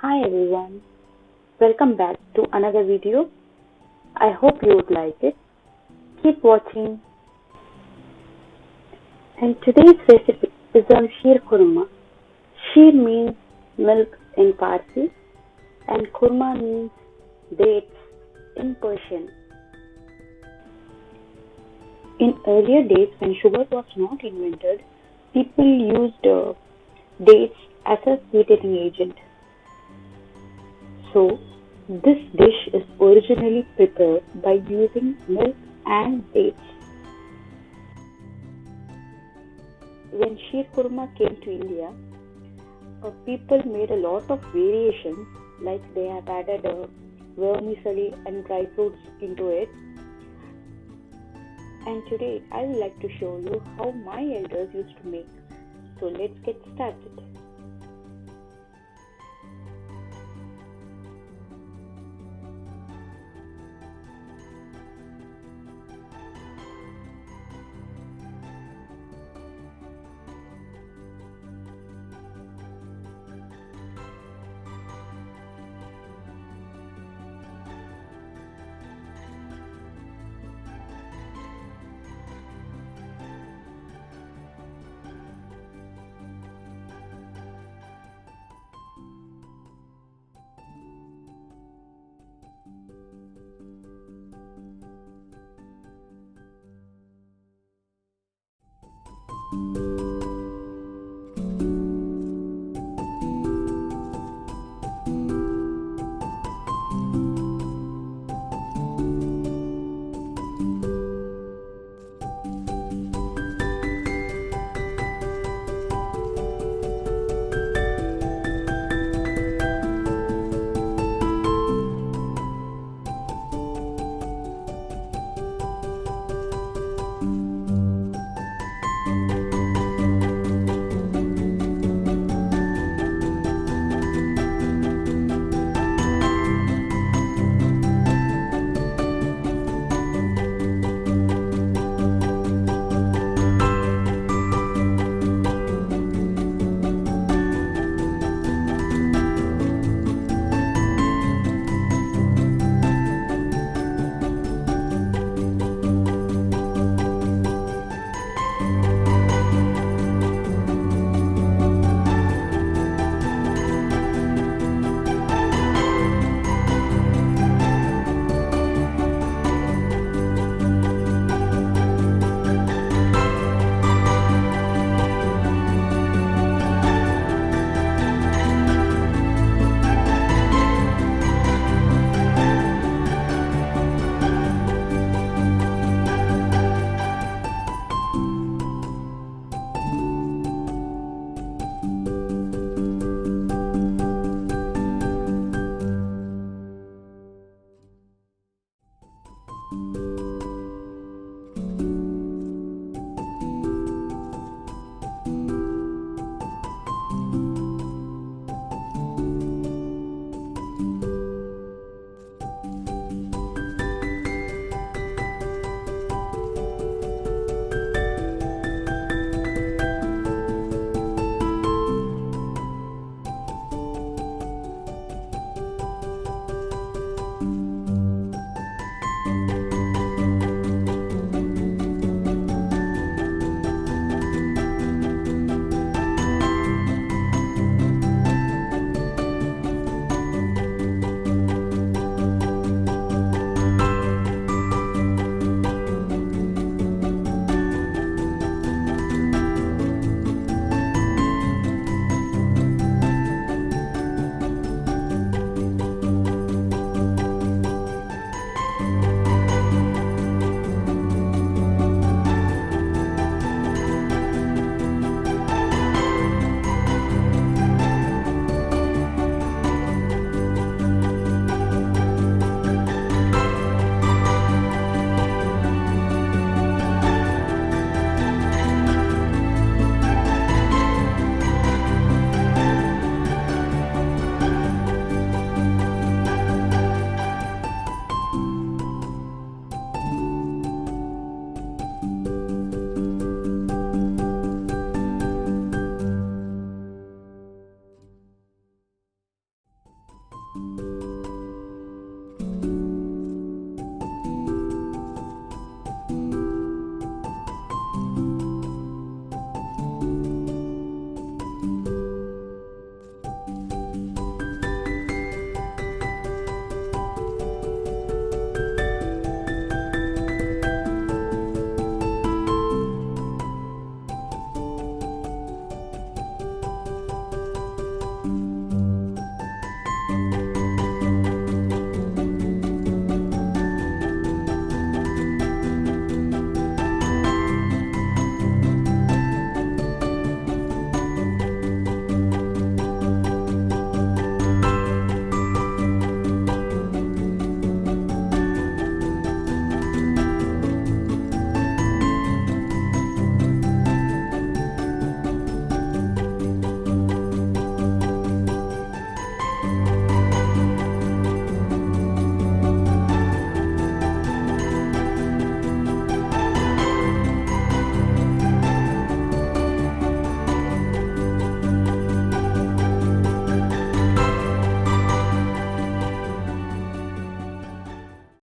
Hi everyone, welcome back to another video. I hope you would like it. Keep watching. And today's recipe is on Sheer Khurma. Sheer means milk in Parsi and Khurma means dates in Persian. In earlier days when sugar was not invented, people used dates as a sweetening agent. So, this dish is originally prepared by using milk and dates. When Sheer Khurma came to India, people made a lot of variations, like they have added vermicelli and dry fruits into it. And today I would like to show you how my elders used to make. So let's get started.